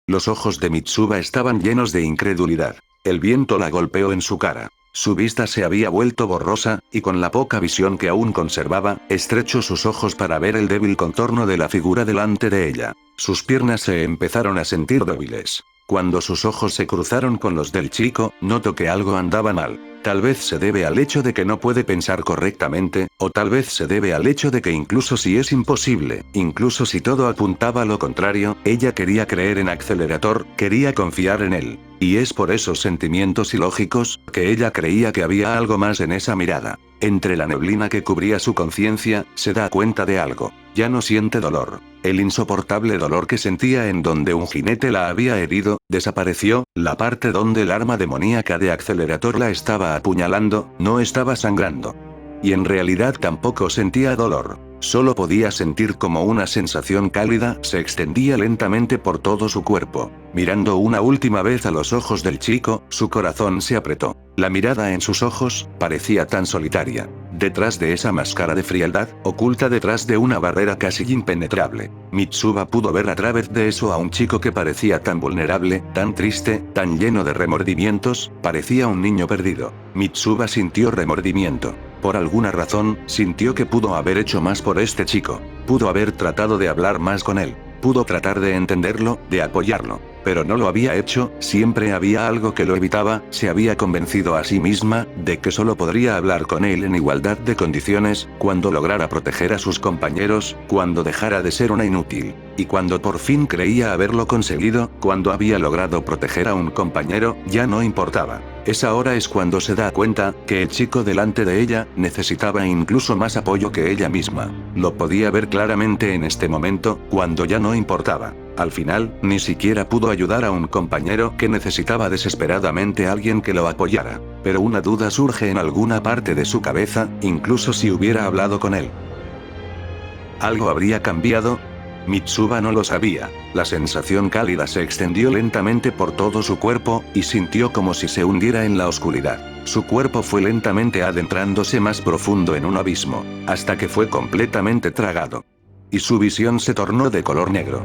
Los ojos de Mitsuba estaban llenos de incredulidad. El viento la golpeó en su cara. Su vista se había vuelto borrosa, y con la poca visión que aún conservaba, estrechó sus ojos para ver el débil contorno de la figura delante de ella. Sus piernas se empezaron a sentir débiles. Cuando sus ojos se cruzaron con los del chico, notó que algo andaba mal. Tal vez se debe al hecho de que no puede pensar correctamente, o tal vez se debe al hecho de que incluso si es imposible, incluso si todo apuntaba a lo contrario, ella quería creer en Accelerator, quería confiar en él. Y es por esos sentimientos ilógicos, que ella creía que había algo más en esa mirada. Entre la neblina que cubría su conciencia, se da cuenta de algo. Ya no siente dolor. El insoportable dolor que sentía en donde un jinete la había herido, desapareció, la parte donde el arma demoníaca de Accelerator la estaba apuñalando, no estaba sangrando. Y en realidad tampoco sentía dolor. Solo podía sentir como una sensación cálida se extendía lentamente por todo su cuerpo. Mirando una última vez a los ojos del chico, su corazón se apretó. La mirada en sus ojos parecía tan solitaria. Detrás de esa máscara de frialdad, oculta detrás de una barrera casi impenetrable. Mitsuba pudo ver a través de eso a un chico que parecía tan vulnerable, tan triste, tan lleno de remordimientos, parecía un niño perdido. Mitsuba sintió remordimiento. Por alguna razón, sintió que pudo haber hecho más por este chico. Pudo haber tratado de hablar más con él. Pudo tratar de entenderlo, de apoyarlo. Pero no lo había hecho, siempre había algo que lo evitaba, se había convencido a sí misma, de que solo podría hablar con él en igualdad de condiciones, cuando lograra proteger a sus compañeros, cuando dejara de ser una inútil. Y cuando por fin creía haberlo conseguido, cuando había logrado proteger a un compañero, ya no importaba. Esa hora es cuando se da cuenta, que el chico delante de ella, necesitaba incluso más apoyo que ella misma. Lo podía ver claramente en este momento, cuando ya no importaba. Al final, ni siquiera pudo ayudar a un compañero que necesitaba desesperadamente a alguien que lo apoyara. Pero una duda surge en alguna parte de su cabeza, incluso si hubiera hablado con él. ¿Algo habría cambiado? Mitsuba no lo sabía. La sensación cálida se extendió lentamente por todo su cuerpo, y sintió como si se hundiera en la oscuridad. Su cuerpo fue lentamente adentrándose más profundo en un abismo, hasta que fue completamente tragado. Y su visión se tornó de color negro.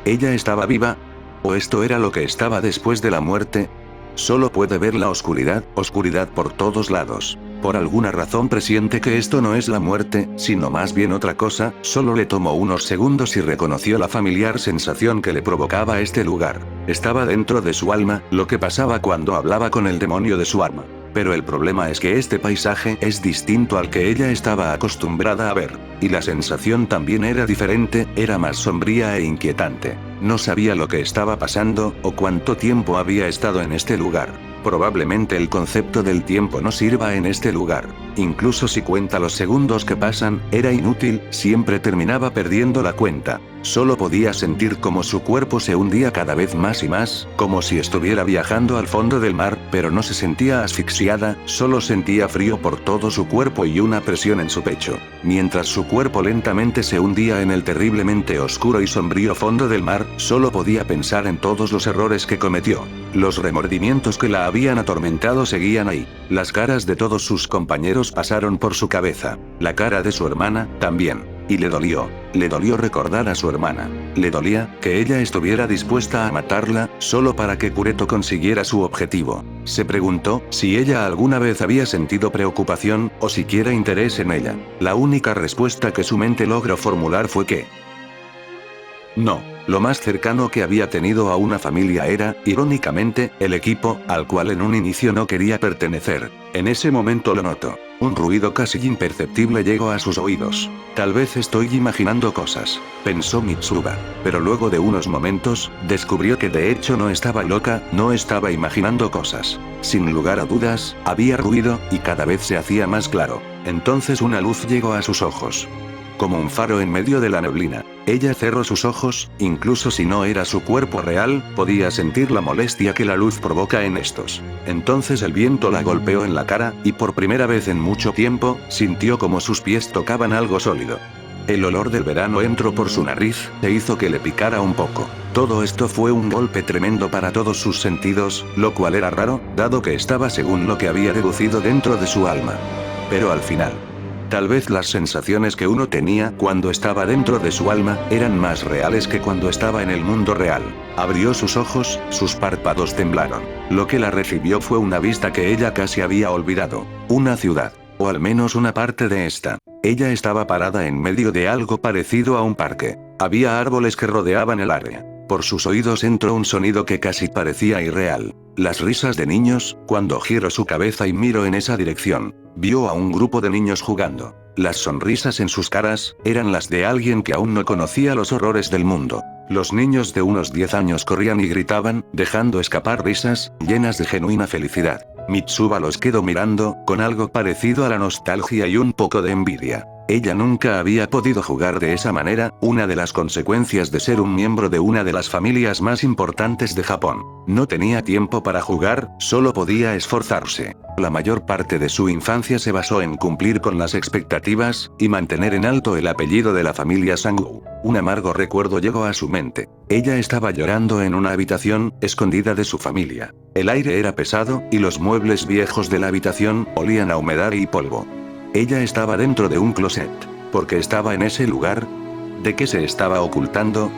¿Ella estaba viva? ¿O esto era lo que estaba después de la muerte? Solo puede ver la oscuridad, oscuridad por todos lados. Por alguna razón presiente que esto no es la muerte, sino más bien otra cosa, solo le tomó unos segundos y reconoció la familiar sensación que le provocaba este lugar. Estaba dentro de su alma, lo que pasaba cuando hablaba con el demonio de su alma. Pero el problema es que este paisaje es distinto al que ella estaba acostumbrada a ver. Y la sensación también era diferente, era más sombría e inquietante. No sabía lo que estaba pasando, o cuánto tiempo había estado en este lugar. Probablemente el concepto del tiempo no sirva en este lugar. Incluso si cuenta los segundos que pasan, era inútil, siempre terminaba perdiendo la cuenta. Solo podía sentir como su cuerpo se hundía cada vez más y más, como si estuviera viajando al fondo del mar, pero no se sentía asfixiada, solo sentía frío por todo su cuerpo y una presión en su pecho. Mientras su cuerpo lentamente se hundía en el terriblemente oscuro y sombrío fondo del mar, solo podía pensar en todos los errores que cometió. Los remordimientos que la habían atormentado seguían ahí. Las caras de todos sus compañeros pasaron por su cabeza. La cara de su hermana, también. Y le dolió recordar a su hermana. Le dolía, que ella estuviera dispuesta a matarla, solo para que Kureto consiguiera su objetivo. Se preguntó, si ella alguna vez había sentido preocupación, o siquiera interés en ella. La única respuesta que su mente logró formular fue que no. Lo más cercano que había tenido a una familia era, irónicamente, el equipo, al cual en un inicio no quería pertenecer. En ese momento lo notó. Un ruido casi imperceptible llegó a sus oídos. Tal vez estoy imaginando cosas, pensó Mitsuba. Pero luego de unos momentos, descubrió que de hecho no estaba loca, no estaba imaginando cosas. Sin lugar a dudas, había ruido, y cada vez se hacía más claro. Entonces una luz llegó a sus ojos. Como un faro en medio de la neblina. Ella cerró sus ojos, incluso si no era su cuerpo real, podía sentir la molestia que la luz provoca en estos. Entonces el viento la golpeó en la cara, y por primera vez en mucho tiempo, sintió como sus pies tocaban algo sólido. El olor del verano entró por su nariz, e hizo que le picara un poco. Todo esto fue un golpe tremendo para todos sus sentidos, lo cual era raro, dado que estaba según lo que había deducido dentro de su alma. Pero al final, Tal vez las sensaciones que uno tenía cuando estaba dentro de su alma, eran más reales que cuando estaba en el mundo real. Abrió sus ojos, sus párpados temblaron. Lo que la recibió fue una vista que ella casi había olvidado. Una ciudad. O al menos una parte de esta. Ella estaba parada en medio de algo parecido a un parque. Había árboles que rodeaban el área. Por sus oídos entró un sonido que casi parecía irreal. Las risas de niños. Cuando giró su cabeza y miró en esa dirección, vio a un grupo de niños jugando. Las sonrisas en sus caras, eran las de alguien que aún no conocía los horrores del mundo. Los niños de unos 10 años corrían y gritaban, dejando escapar risas, llenas de genuina felicidad. Mitsuba los quedó mirando, con algo parecido a la nostalgia y un poco de envidia. Ella nunca había podido jugar de esa manera, una de las consecuencias de ser un miembro de una de las familias más importantes de Japón. No tenía tiempo para jugar, solo podía esforzarse. La mayor parte de su infancia se basó en cumplir con las expectativas, y mantener en alto el apellido de la familia Sangu. Un amargo recuerdo llegó a su mente. Ella estaba llorando en una habitación, escondida de su familia. El aire era pesado, y los muebles viejos de la habitación olían a humedad y polvo. Ella estaba dentro de un closet. ¿Por qué estaba en ese lugar? ¿De qué se estaba ocultando?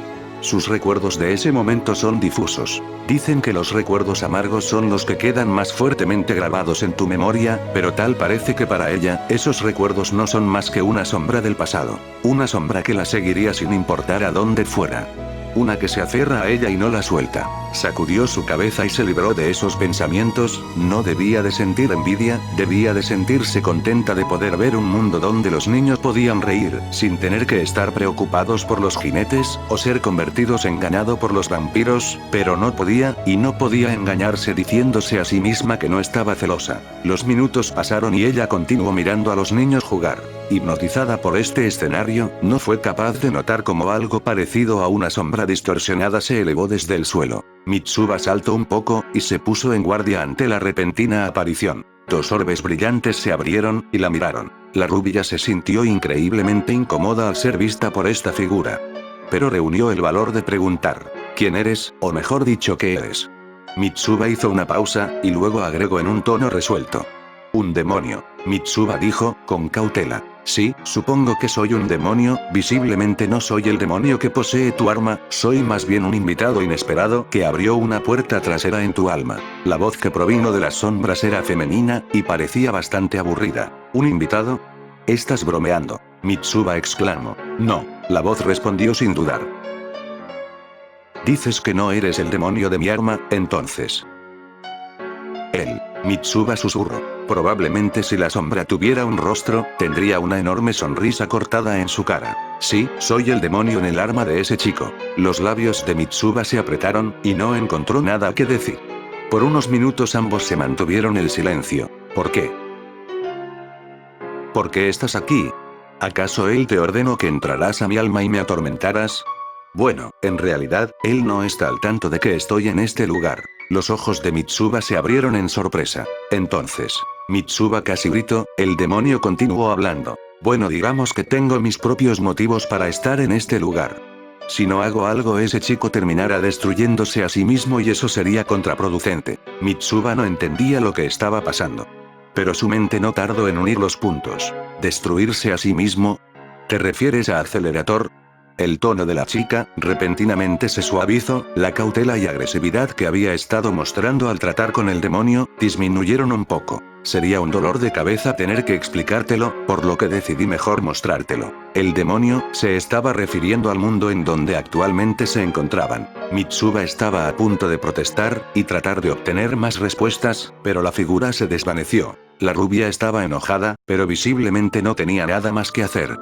Sus recuerdos de ese momento son difusos. Dicen que los recuerdos amargos son los que quedan más fuertemente grabados en tu memoria, pero tal parece que para ella, esos recuerdos no son más que una sombra del pasado. Una sombra que la seguiría sin importar a dónde fuera. Una que se aferra a ella y no la suelta. Sacudió su cabeza y se libró de esos pensamientos. No debía de sentir envidia, debía de sentirse contenta de poder ver un mundo donde los niños podían reír, sin tener que estar preocupados por los jinetes, o ser convertidos en ganado por los vampiros, pero no podía, y no podía engañarse diciéndose a sí misma que no estaba celosa. Los minutos pasaron y ella continuó mirando a los niños jugar. Hipnotizada por este escenario, no fue capaz de notar cómo algo parecido a una sombra distorsionada se elevó desde el suelo. Mitsuba saltó un poco, y se puso en guardia ante la repentina aparición. Dos orbes brillantes se abrieron, y la miraron. La rubia se sintió increíblemente incómoda al ser vista por esta figura. Pero reunió el valor de preguntar: ¿quién eres? O mejor dicho, ¿qué eres? Mitsuba hizo una pausa, y luego agregó en un tono resuelto: un demonio. Mitsuba dijo, con cautela: sí, supongo que soy un demonio, visiblemente no soy el demonio que posee tu arma, soy más bien un invitado inesperado que abrió una puerta trasera en tu alma. La voz que provino de las sombras era femenina, y parecía bastante aburrida. ¿Un invitado? ¿Estás bromeando? Mitsuba exclamó. No, la voz respondió sin dudar. Dices que no eres el demonio de mi arma, entonces. Él. Mitsuba susurró. Probablemente si la sombra tuviera un rostro, tendría una enorme sonrisa cortada en su cara. Sí, soy el demonio en el arma de ese chico. Los labios de Mitsuba se apretaron, y no encontró nada que decir. Por unos minutos ambos se mantuvieron en silencio. ¿Por qué? ¿Por qué estás aquí? ¿Acaso él te ordenó que entrarás a mi alma y me atormentaras? Bueno, en realidad, él no está al tanto de que estoy en este lugar. Los ojos de Mitsuba se abrieron en sorpresa. Entonces, Mitsuba casi gritó, el demonio continuó hablando. Bueno, digamos que tengo mis propios motivos para estar en este lugar. Si no hago algo, ese chico terminará destruyéndose a sí mismo y eso sería contraproducente. Mitsuba no entendía lo que estaba pasando. Pero su mente no tardó en unir los puntos. ¿Destruirse a sí mismo? ¿Te refieres a Accelerator? El tono de la chica, repentinamente se suavizó, la cautela y agresividad que había estado mostrando al tratar con el demonio, disminuyeron un poco. Sería un dolor de cabeza tener que explicártelo, por lo que decidí mejor mostrártelo. El demonio, se estaba refiriendo al mundo en donde actualmente se encontraban. Mitsuba estaba a punto de protestar, y tratar de obtener más respuestas, pero la figura se desvaneció. La rubia estaba enojada, pero visiblemente no tenía nada más que hacer.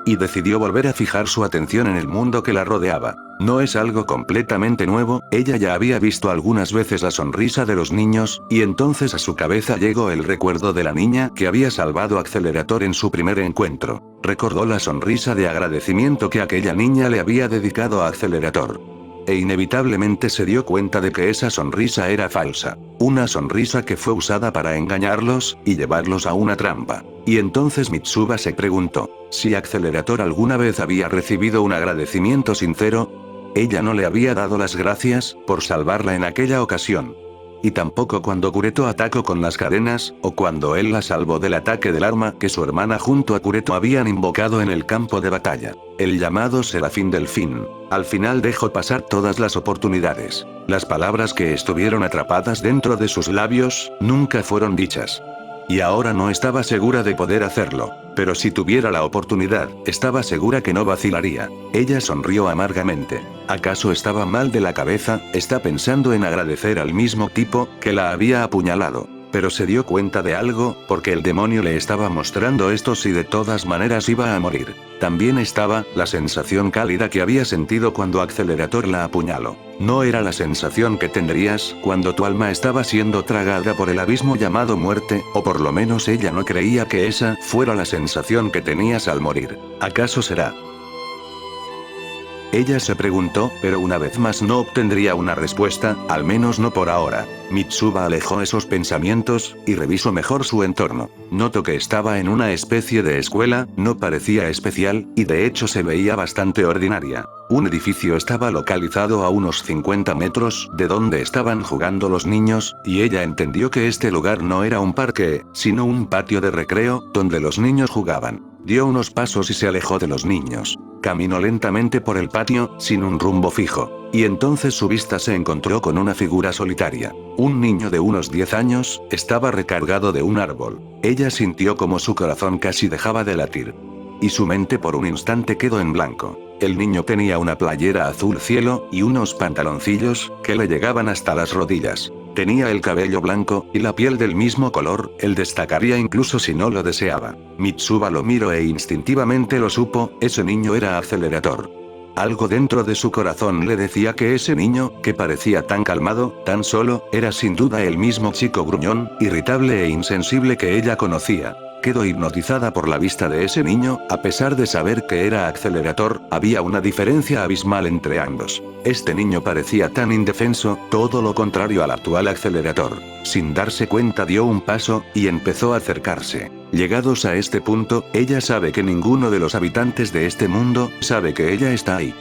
Y decidió volver a fijar su atención en el mundo que la rodeaba. No es algo completamente nuevo, ella ya había visto algunas veces la sonrisa de los niños, y entonces a su cabeza llegó el recuerdo de la niña que había salvado a Accelerator en su primer encuentro. Recordó la sonrisa de agradecimiento que aquella niña le había dedicado a Accelerator. E inevitablemente se dio cuenta de que esa sonrisa era falsa. Una sonrisa que fue usada para engañarlos, y llevarlos a una trampa. Y entonces Mitsuba se preguntó, si Accelerator alguna vez había recibido un agradecimiento sincero. Ella no le había dado las gracias, por salvarla en aquella ocasión. y tampoco cuando Kureto atacó con las cadenas, o cuando él la salvó del ataque del arma que su hermana junto a Kureto habían invocado en el campo de batalla. El llamado Serafín Delfín. Al final dejó pasar todas las oportunidades. Las palabras que estuvieron atrapadas dentro de sus labios, nunca fueron dichas. Y ahora no estaba segura de poder hacerlo. Pero si tuviera la oportunidad, estaba segura que no vacilaría. Ella sonrió amargamente. ¿Acaso estaba mal de la cabeza? Está pensando en agradecer al mismo tipo que la había apuñalado. Pero se dio cuenta de algo, porque el demonio le estaba mostrando esto si de todas maneras iba a morir. También estaba la sensación cálida que había sentido cuando Accelerator la apuñaló. No era la sensación que tendrías cuando tu alma estaba siendo tragada por el abismo llamado muerte, o por lo menos ella no creía que esa fuera la sensación que tenías al morir. ¿Acaso será? Ella se preguntó, pero una vez más no obtendría una respuesta, al menos no por ahora. Mitsuba alejó esos pensamientos, y revisó mejor su entorno. Notó que estaba en una especie de escuela, no parecía especial, y de hecho se veía bastante ordinaria. Un edificio estaba localizado a unos 50 metros de donde estaban jugando los niños, y ella entendió que este lugar no era un parque, sino un patio de recreo, donde los niños jugaban. Dio unos pasos y se alejó de los niños. Caminó lentamente por el patio, sin un rumbo fijo. Y entonces su vista se encontró con una figura solitaria. Un niño de unos 10 años, estaba recargado de un árbol. Ella sintió como su corazón casi dejaba de latir. Y su mente por un instante quedó en blanco. El niño tenía una playera azul cielo, y unos pantaloncillos, que le llegaban hasta las rodillas. Tenía el cabello blanco, y la piel del mismo color, él destacaría incluso si no lo deseaba. Mitsuba lo miró e instintivamente lo supo, ese niño era Accelerator. Algo dentro de su corazón le decía que ese niño, que parecía tan calmado, tan solo, era sin duda el mismo chico gruñón, irritable e insensible que ella conocía. Quedó hipnotizada por la vista de ese niño, a pesar de saber que era Accelerator, había una diferencia abismal entre ambos. Este niño parecía tan indefenso, todo lo contrario al actual Accelerator. Sin darse cuenta dio un paso, y empezó a acercarse. Llegados a este punto, ella sabe que ninguno de los habitantes de este mundo sabe que ella está ahí.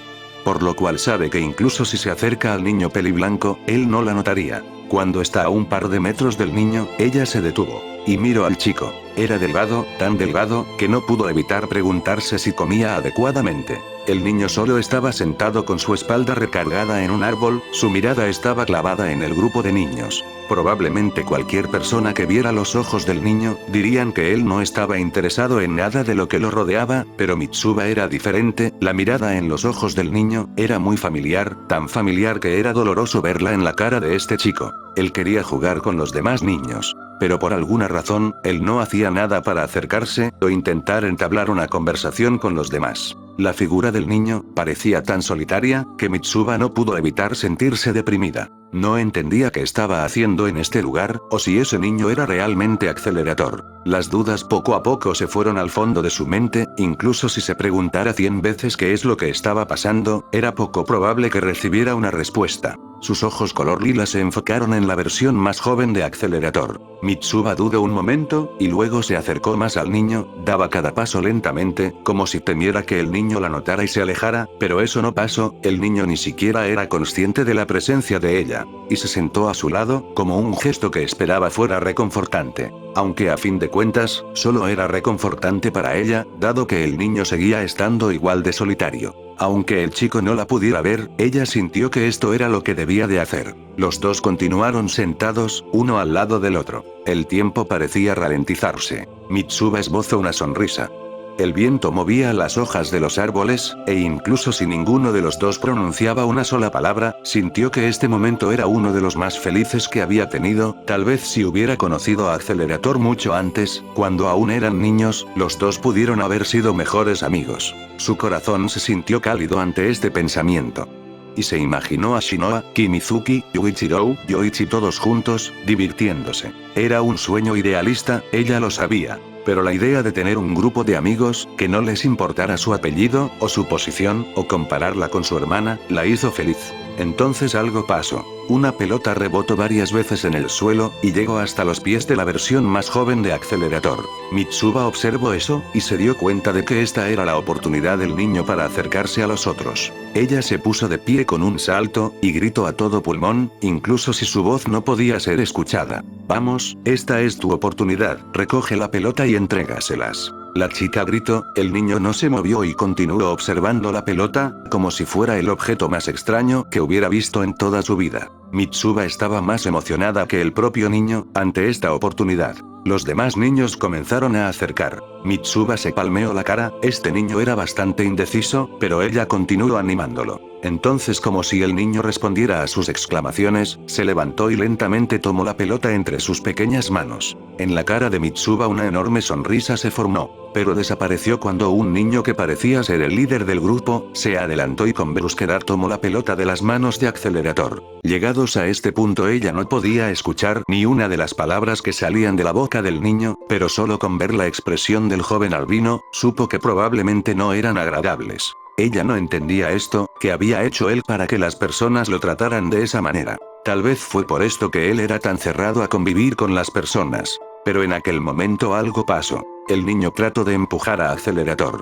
Por lo cual sabe que incluso si se acerca al niño peliblanco, él no la notaría. Cuando está a un par de metros del niño, ella se detuvo. Y miró al chico. Era delgado, tan delgado, que no pudo evitar preguntarse si comía adecuadamente. El niño solo estaba sentado con su espalda recargada en un árbol, su mirada estaba clavada en el grupo de niños. Probablemente cualquier persona que viera los ojos del niño, dirían que él no estaba interesado en nada de lo que lo rodeaba, pero Mitsuba era diferente, la mirada en los ojos del niño, era muy familiar, tan familiar que era doloroso verla en la cara de este chico. Él quería jugar con los demás niños. Pero por alguna razón, él no hacía nada para acercarse, o intentar entablar una conversación con los demás. La figura del niño, parecía tan solitaria, que Mitsuba no pudo evitar sentirse deprimida. No entendía qué estaba haciendo en este lugar, o si ese niño era realmente Accelerator. Las dudas poco a poco se fueron al fondo de su mente, incluso si se preguntara 100 veces qué es lo que estaba pasando, era poco probable que recibiera una respuesta. Sus ojos color lila se enfocaron en la versión más joven de Accelerator. Mitsuba dudó un momento, y luego se acercó más al niño, daba cada paso lentamente, como si temiera que el niño la notara y se alejara, pero eso no pasó, el niño ni siquiera era consciente de la presencia de ella. Y se sentó a su lado, como un gesto que esperaba fuera reconfortante. Aunque a fin de cuentas, solo era reconfortante para ella, dado que el niño seguía estando igual de solitario. Aunque el chico no la pudiera ver, ella sintió que esto era lo que debía de hacer. Los dos continuaron sentados, uno al lado del otro. El tiempo parecía ralentizarse. Mitsuba esbozó una sonrisa. El viento movía las hojas de los árboles, e incluso si ninguno de los dos pronunciaba una sola palabra, sintió que este momento era uno de los más felices que había tenido, tal vez si hubiera conocido a Accelerator mucho antes, cuando aún eran niños, los dos pudieron haber sido mejores amigos. Su corazón se sintió cálido ante este pensamiento. Y se imaginó a Shinoa, Kimizuki, Yuichiro, Yoichi todos juntos, divirtiéndose. Era un sueño idealista, ella lo sabía. Pero la idea de tener un grupo de amigos, que no les importara su apellido, o su posición, o compararla con su hermana, la hizo feliz. Entonces algo pasó. Una pelota rebotó varias veces en el suelo, y llegó hasta los pies de la versión más joven de Accelerator. Mitsuba observó eso, y se dio cuenta de que esta era la oportunidad del niño para acercarse a los otros. Ella se puso de pie con un salto, y gritó a todo pulmón, incluso si su voz no podía ser escuchada. Vamos, esta es tu oportunidad, recoge la pelota y entrégaselas. La chica gritó, el niño no se movió y continuó observando la pelota, como si fuera el objeto más extraño que hubiera visto en toda su vida. Mitsuba estaba más emocionada que el propio niño, ante esta oportunidad. Los demás niños comenzaron a acercar. Mitsuba se palmeó la cara, este niño era bastante indeciso, pero ella continuó animándolo. Entonces, como si el niño respondiera a sus exclamaciones, se levantó y lentamente tomó la pelota entre sus pequeñas manos. En la cara de Mitsuba una enorme sonrisa se formó, pero desapareció cuando un niño que parecía ser el líder del grupo, se adelantó y con brusquedad tomó la pelota de las manos de Accelerator. Llegados a este punto ella no podía escuchar ni una de las palabras que salían de la boca del niño, pero solo con ver la expresión del joven albino, supo que probablemente no eran agradables. Ella no entendía esto, ¿qué había hecho él para que las personas lo trataran de esa manera? Tal vez fue por esto que él era tan cerrado a convivir con las personas. Pero en aquel momento algo pasó. El niño trató de empujar a Accelerator.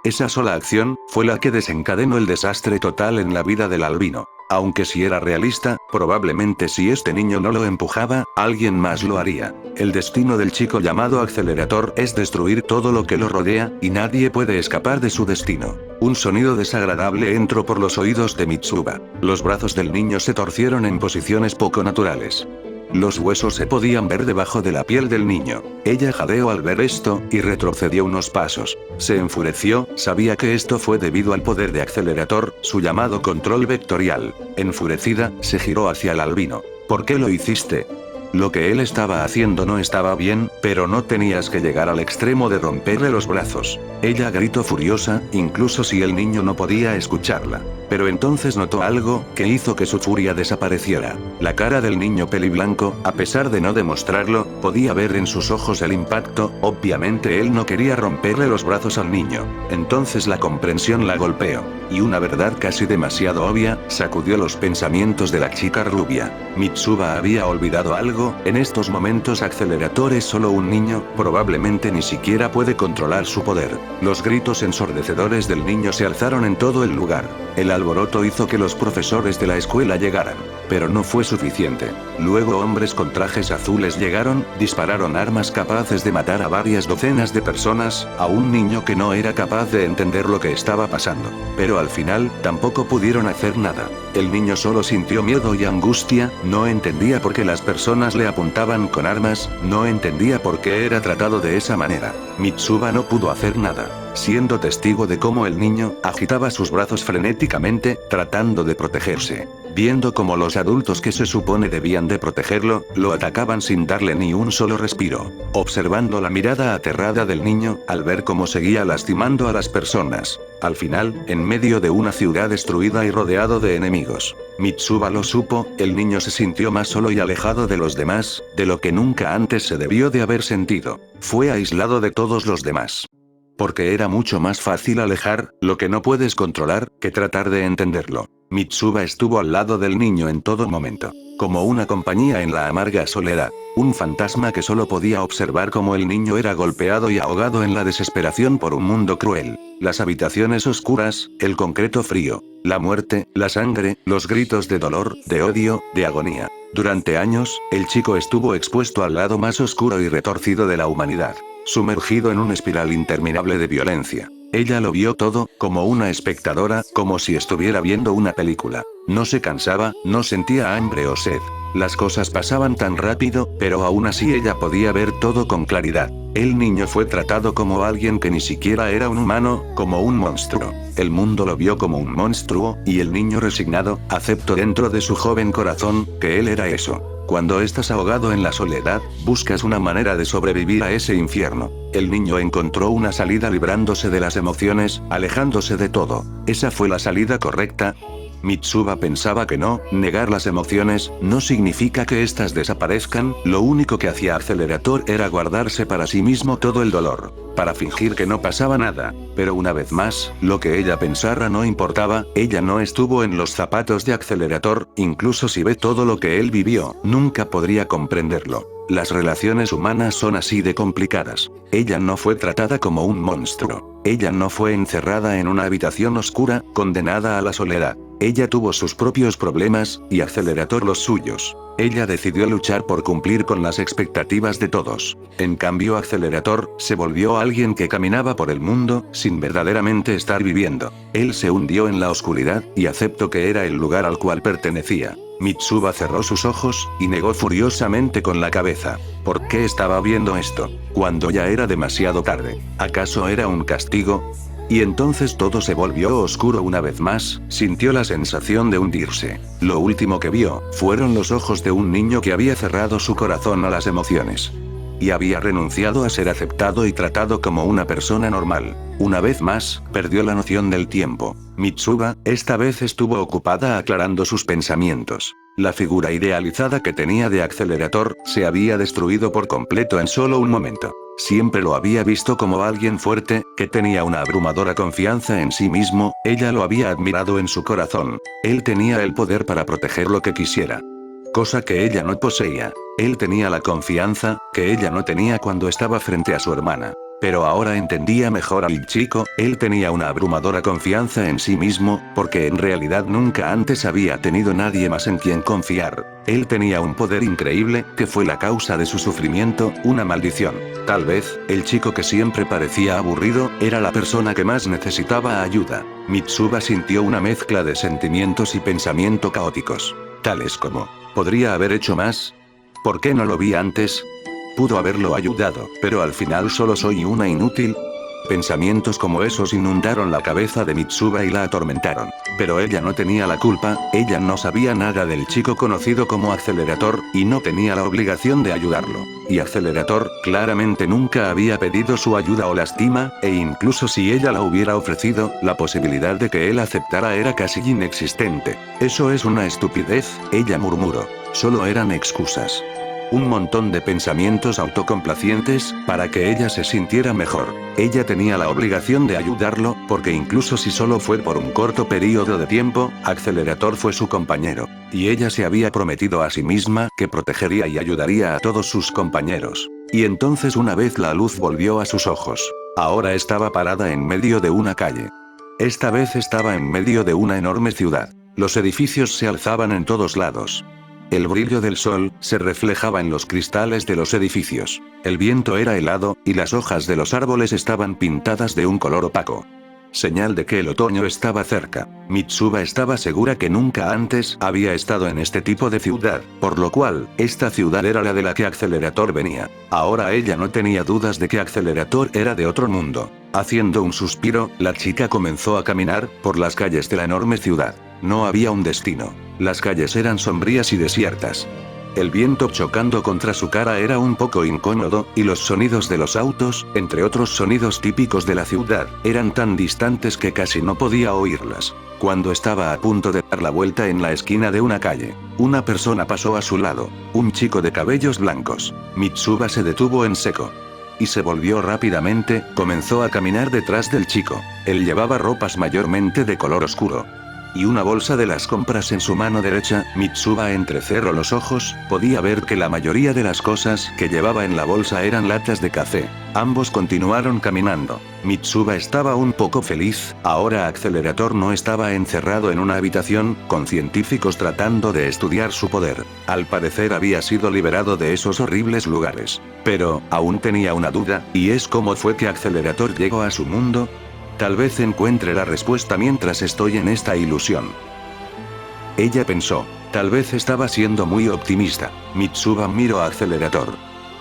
Esa sola acción, fue la que desencadenó el desastre total en la vida del albino. Aunque si era realista, probablemente si este niño no lo empujaba, alguien más lo haría. El destino del chico llamado Accelerator es destruir todo lo que lo rodea, y nadie puede escapar de su destino. Un sonido desagradable entró por los oídos de Mitsuba. Los brazos del niño se torcieron en posiciones poco naturales. Los huesos se podían ver debajo de la piel del niño. Ella jadeó al ver esto, y retrocedió unos pasos. Se enfureció, sabía que esto fue debido al poder de Accelerator, su llamado control vectorial. Enfurecida, se giró hacia el albino. ¿Por qué lo hiciste? Lo que él estaba haciendo no estaba bien, pero no tenías que llegar al extremo de romperle los brazos. Ella gritó furiosa, incluso si el niño no podía escucharla. Pero entonces notó algo, que hizo que su furia desapareciera. La cara del niño peliblanco, a pesar de no demostrarlo, podía ver en sus ojos el impacto, obviamente él no quería romperle los brazos al niño. Entonces la comprensión la golpeó. Y una verdad casi demasiado obvia, sacudió los pensamientos de la chica rubia. Mitsuba había olvidado algo, en estos momentos Accelerator es solo un niño, probablemente ni siquiera puede controlar su poder. Los gritos ensordecedores del niño se alzaron en todo el lugar. El alboroto hizo que los profesores de la escuela llegaran. Pero no fue suficiente. Luego hombres con trajes azules llegaron, dispararon armas capaces de matar a varias docenas de personas, a un niño que no era capaz de entender lo que estaba pasando. Pero al final, tampoco pudieron hacer nada. El niño solo sintió miedo y angustia, no entendía por qué las personas le apuntaban con armas, no entendía por qué era tratado de esa manera. Mitsuba no pudo hacer nada, siendo testigo de cómo el niño agitaba sus brazos frenéticamente, tratando de protegerse. Viendo cómo los adultos que se supone debían de protegerlo, lo atacaban sin darle ni un solo respiro. Observando la mirada aterrada del niño, al ver cómo seguía lastimando a las personas. Al final, en medio de una ciudad destruida y rodeado de enemigos. Mitsuba lo supo, el niño se sintió más solo y alejado de los demás, de lo que nunca antes se debió de haber sentido. Fue aislado de todos los demás. Porque era mucho más fácil alejar lo que no puedes controlar, que tratar de entenderlo. Mitsuba estuvo al lado del niño en todo momento. Como una compañía en la amarga soledad. Un fantasma que solo podía observar cómo el niño era golpeado y ahogado en la desesperación por un mundo cruel. Las habitaciones oscuras, el concreto frío, la muerte, la sangre, los gritos de dolor, de odio, de agonía. Durante años, el chico estuvo expuesto al lado más oscuro y retorcido de la humanidad. Sumergido en una espiral interminable de violencia. Ella lo vio todo, como una espectadora, como si estuviera viendo una película. No se cansaba, no sentía hambre o sed. Las cosas pasaban tan rápido, pero aún así ella podía ver todo con claridad. El niño fue tratado como alguien que ni siquiera era un humano, como un monstruo. El mundo lo vio como un monstruo, y el niño resignado, aceptó dentro de su joven corazón, que él era eso. Cuando estás ahogado en la soledad, buscas una manera de sobrevivir a ese infierno. El niño encontró una salida librándose de las emociones, alejándose de todo. ¿Esa fue la salida correcta? Mitsuba pensaba que no, negar las emociones, no significa que éstas desaparezcan, lo único que hacía Accelerator era guardarse para sí mismo todo el dolor. para fingir que no pasaba nada. Pero una vez más, lo que ella pensara no importaba, ella no estuvo en los zapatos de Accelerator, incluso si ve todo lo que él vivió, nunca podría comprenderlo. Las relaciones humanas son así de complicadas. Ella no fue tratada como un monstruo. Ella no fue encerrada en una habitación oscura, condenada a la soledad. Ella tuvo sus propios problemas, y Accelerator los suyos. Ella decidió luchar por cumplir con las expectativas de todos. En cambio, Accelerator se volvió alguien que caminaba por el mundo, sin verdaderamente estar viviendo. Él se hundió en la oscuridad, y aceptó que era el lugar al cual pertenecía. Mitsuba cerró sus ojos, y negó furiosamente con la cabeza. ¿Por qué estaba viendo esto? Cuando ya era demasiado tarde. ¿Acaso era un castigo? Y entonces todo se volvió oscuro una vez más, sintió la sensación de hundirse. Lo último que vio, fueron los ojos de un niño que había cerrado su corazón a las emociones. Y había renunciado a ser aceptado y tratado como una persona normal. Una vez más, perdió la noción del tiempo. Mitsuba, esta vez estuvo ocupada aclarando sus pensamientos. La figura idealizada que tenía de Accelerator, se había destruido por completo en solo un momento. Siempre lo había visto como alguien fuerte, que tenía una abrumadora confianza en sí mismo, ella lo había admirado en su corazón. Él tenía el poder para proteger lo que quisiera. Cosa que ella no poseía. Él tenía la confianza, que ella no tenía cuando estaba frente a su hermana. Pero ahora entendía mejor al chico, él tenía una abrumadora confianza en sí mismo, porque en realidad nunca antes había tenido nadie más en quien confiar. Él tenía un poder increíble, que fue la causa de su sufrimiento, una maldición. Tal vez, el chico que siempre parecía aburrido, era la persona que más necesitaba ayuda. Mitsuba sintió una mezcla de sentimientos y pensamiento caóticos. Tales como, ¿podría haber hecho más? ¿Por qué no lo vi antes? Pudo haberlo ayudado, pero al final solo soy una inútil. Pensamientos como esos inundaron la cabeza de Mitsuba y la atormentaron. Pero ella no tenía la culpa, ella no sabía nada del chico conocido como Accelerator, y no tenía la obligación de ayudarlo. Y Accelerator, claramente nunca había pedido su ayuda o lástima, e incluso si ella la hubiera ofrecido, la posibilidad de que él aceptara era casi inexistente. Eso es una estupidez, ella murmuró. Solo eran excusas. Un montón de pensamientos autocomplacientes, para que ella se sintiera mejor. Ella tenía la obligación de ayudarlo, porque incluso si solo fue por un corto periodo de tiempo, Accelerator fue su compañero. Y ella se había prometido a sí misma, que protegería y ayudaría a todos sus compañeros. Y entonces una vez la luz volvió a sus ojos. Ahora estaba parada en medio de una calle. Esta vez estaba en medio de una enorme ciudad. Los edificios se alzaban en todos lados. El brillo del sol se reflejaba en los cristales de los edificios. El viento era helado, y las hojas de los árboles estaban pintadas de un color opaco. Señal de que el otoño estaba cerca. Mitsuba estaba segura que nunca antes había estado en este tipo de ciudad, por lo cual, esta ciudad era la de la que Accelerator venía. Ahora ella no tenía dudas de que Accelerator era de otro mundo. Haciendo un suspiro, la chica comenzó a caminar por las calles de la enorme ciudad. No había un destino. Las calles eran sombrías y desiertas. El viento chocando contra su cara era un poco incómodo, y los sonidos de los autos, entre otros sonidos típicos de la ciudad, eran tan distantes que casi no podía oírlas. Cuando estaba a punto de dar la vuelta en la esquina de una calle, una persona pasó a su lado, un chico de cabellos blancos. Mitsuba se detuvo en seco. Y se volvió rápidamente, comenzó a caminar detrás del chico. Él llevaba ropas mayormente de color oscuro. Y una bolsa de las compras en su mano derecha. Mitsuba entrecerró los ojos, podía ver que la mayoría de las cosas que llevaba en la bolsa eran latas de café. Ambos continuaron caminando. Mitsuba estaba un poco feliz, ahora Accelerator no estaba encerrado en una habitación, con científicos tratando de estudiar su poder. Al parecer había sido liberado de esos horribles lugares. Pero, aún tenía una duda, y es cómo fue que Accelerator llegó a su mundo. Tal vez encuentre la respuesta mientras estoy en esta ilusión. Ella pensó. Tal vez estaba siendo muy optimista. Mitsuba miró a Accelerator.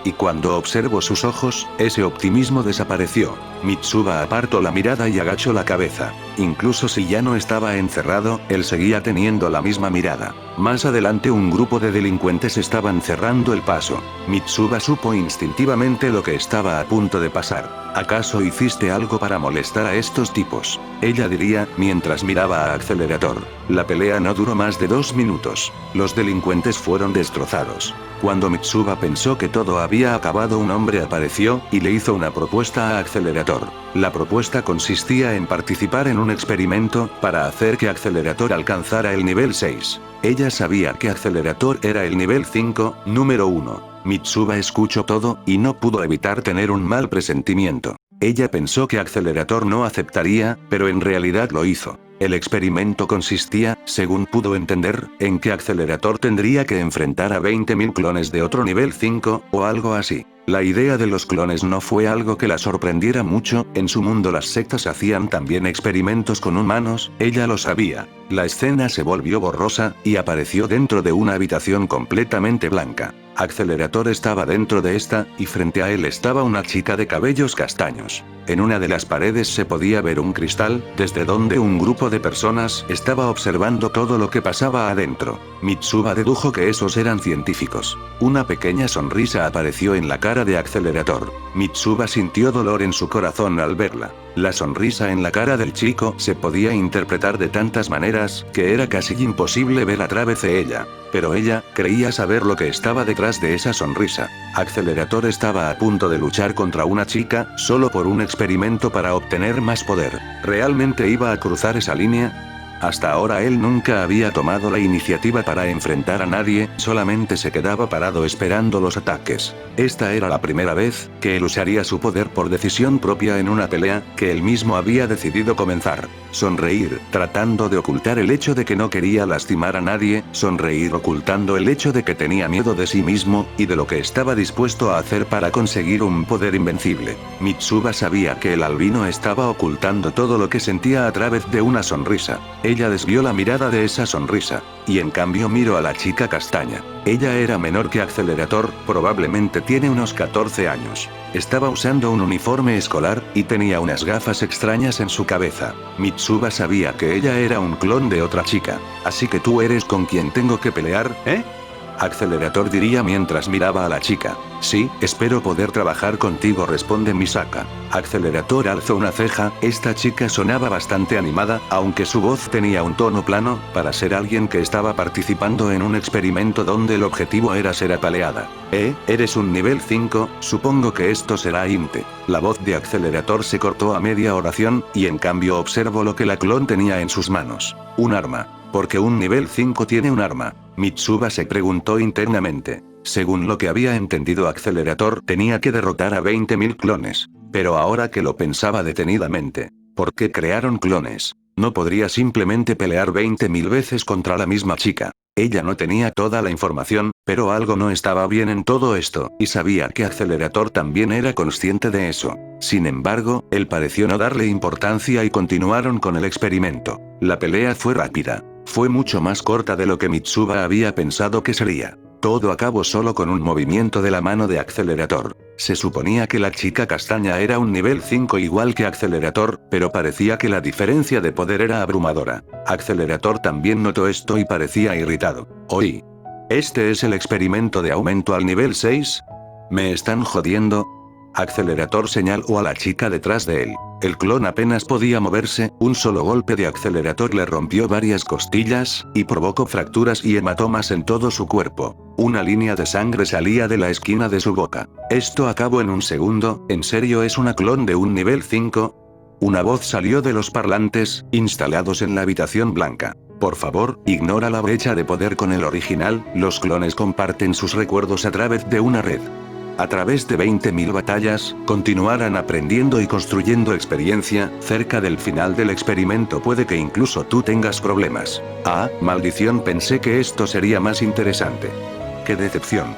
Y cuando observó sus ojos, ese optimismo desapareció. Mitsuba apartó la mirada y agachó la cabeza. Incluso si ya no estaba encerrado, él seguía teniendo la misma mirada. Más adelante un grupo de delincuentes estaban cerrando el paso. Mitsuba supo instintivamente lo que estaba a punto de pasar. ¿Acaso hiciste algo para molestar a estos tipos? Ella diría, mientras miraba a Accelerator. La pelea no duró más de 2 minutos. Los delincuentes fueron destrozados. Cuando Mitsuba pensó que todo había había acabado un hombre apareció, y le hizo una propuesta a Accelerator. La propuesta consistía en participar en un experimento, para hacer que Accelerator alcanzara el nivel 6. Ella sabía que Accelerator era el nivel 5, número 1. Mitsuba escuchó todo, y no pudo evitar tener un mal presentimiento. Ella pensó que Accelerator no aceptaría, pero en realidad lo hizo. El experimento consistía, según pudo entender, en que Accelerator tendría que enfrentar a 20.000 clones de otro nivel 5, o algo así. La idea de los clones no fue algo que la sorprendiera mucho, en su mundo las sectas hacían también experimentos con humanos, ella lo sabía. La escena se volvió borrosa, y apareció dentro de una habitación completamente blanca. Accelerator estaba dentro de esta, y frente a él estaba una chica de cabellos castaños. En una de las paredes se podía ver un cristal, desde donde un grupo de personas estaba observando todo lo que pasaba adentro. Mitsuba dedujo que esos eran científicos. Una pequeña sonrisa apareció en la cara de Accelerator. Mitsuba sintió dolor en su corazón al verla. La sonrisa en la cara del chico se podía interpretar de tantas maneras, que era casi imposible ver a través de ella. Pero ella creía saber lo que estaba detrás de esa sonrisa. Accelerator estaba a punto de luchar contra una chica, solo por un experimento para obtener más poder. ¿Realmente iba a cruzar esa línea? Hasta ahora él nunca había tomado la iniciativa para enfrentar a nadie, solamente se quedaba parado esperando los ataques. Esta era la primera vez que él usaría su poder por decisión propia en una pelea que él mismo había decidido comenzar. Sonreír, tratando de ocultar el hecho de que no quería lastimar a nadie, sonreír ocultando el hecho de que tenía miedo de sí mismo, y de lo que estaba dispuesto a hacer para conseguir un poder invencible. Mitsuba sabía que el albino estaba ocultando todo lo que sentía a través de una sonrisa. Ella desvió la mirada de esa sonrisa, y en cambio miró a la chica castaña. Ella era menor que Accelerator, probablemente tiene unos 14 años. Estaba usando un uniforme escolar, y tenía unas gafas extrañas en su cabeza. Mitsuba sabía que ella era un clon de otra chica. Así que tú eres con quien tengo que pelear, ¿eh? Accelerator diría mientras miraba a la chica. Sí, espero poder trabajar contigo, responde Misaka. Accelerator alzó una ceja, esta chica sonaba bastante animada, aunque su voz tenía un tono plano, para ser alguien que estaba participando en un experimento donde el objetivo era ser apaleada. Eres un nivel 5, supongo que esto será INTE. La voz de Accelerator se cortó a media oración, y en cambio observó lo que la clon tenía en sus manos. Un arma. Porque un nivel 5 tiene un arma. Mitsuba se preguntó internamente. Según lo que había entendido Accelerator, tenía que derrotar a 20.000 clones. Pero ahora que lo pensaba detenidamente, ¿por qué crearon clones? No podría simplemente pelear 20.000 veces contra la misma chica. Ella no tenía toda la información, pero algo no estaba bien en todo esto, y sabía que Accelerator también era consciente de eso. Sin embargo, él pareció no darle importancia y continuaron con el experimento. La pelea fue rápida. Fue mucho más corta de lo que Mitsuba había pensado que sería. Todo acabó solo con un movimiento de la mano de Accelerator. Se suponía que la chica castaña era un nivel 5 igual que Accelerator, pero parecía que la diferencia de poder era abrumadora. Accelerator también notó esto y parecía irritado. Oí. ¿Este es el experimento de aumento al nivel 6? ¿Me están jodiendo? Accelerator señaló a la chica detrás de él. El clon apenas podía moverse, un solo golpe de Accelerator le rompió varias costillas, y provocó fracturas y hematomas en todo su cuerpo. Una línea de sangre salía de la esquina de su boca. Esto acabó en un segundo, ¿en serio es una clon de un nivel 5? Una voz salió de los parlantes, instalados en la habitación blanca. Por favor, ignora la brecha de poder con el original, los clones comparten sus recuerdos a través de una red. A través de 20.000 batallas, continuarán aprendiendo y construyendo experiencia, cerca del final del experimento puede que incluso tú tengas problemas. Ah, maldición, pensé que esto sería más interesante. ¡Qué decepción!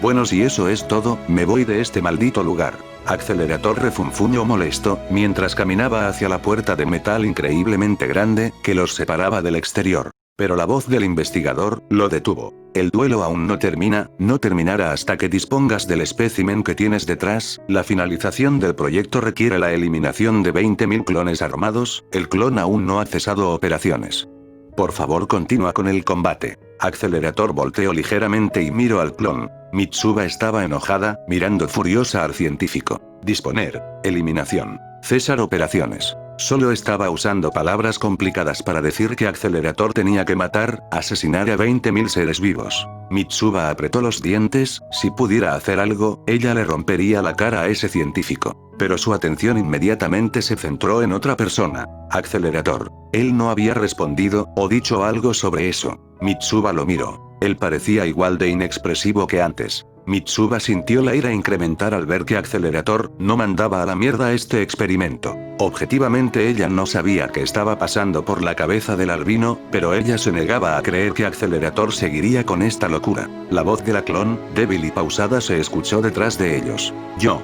Bueno, si eso es todo, me voy de este maldito lugar. Accelerator refunfuñó molesto, mientras caminaba hacia la puerta de metal increíblemente grande, que los separaba del exterior. Pero la voz del investigador lo detuvo. El duelo aún no termina, no terminará hasta que dispongas del espécimen que tienes detrás. La finalización del proyecto requiere la eliminación de 20.000 clones armados, el clon aún no ha cesado operaciones. Por favor, continúa con el combate. Accelerator volteó ligeramente y miró al clon. Mitsuba estaba enojada, mirando furiosa al científico. Disponer. Eliminación. Cesar operaciones. Solo estaba usando palabras complicadas para decir que Accelerator tenía que matar, asesinar a 20.000 seres vivos. Mitsuba apretó los dientes, si pudiera hacer algo, ella le rompería la cara a ese científico. Pero su atención inmediatamente se centró en otra persona, Accelerator. Él no había respondido, o dicho algo sobre eso. Mitsuba lo miró. Él parecía igual de inexpresivo que antes. Mitsuba sintió la ira incrementar al ver que Accelerator no mandaba a la mierda este experimento. Objetivamente ella no sabía qué estaba pasando por la cabeza del albino, pero ella se negaba a creer que Accelerator seguiría con esta locura. La voz de la clon, débil y pausada, se escuchó detrás de ellos. Yo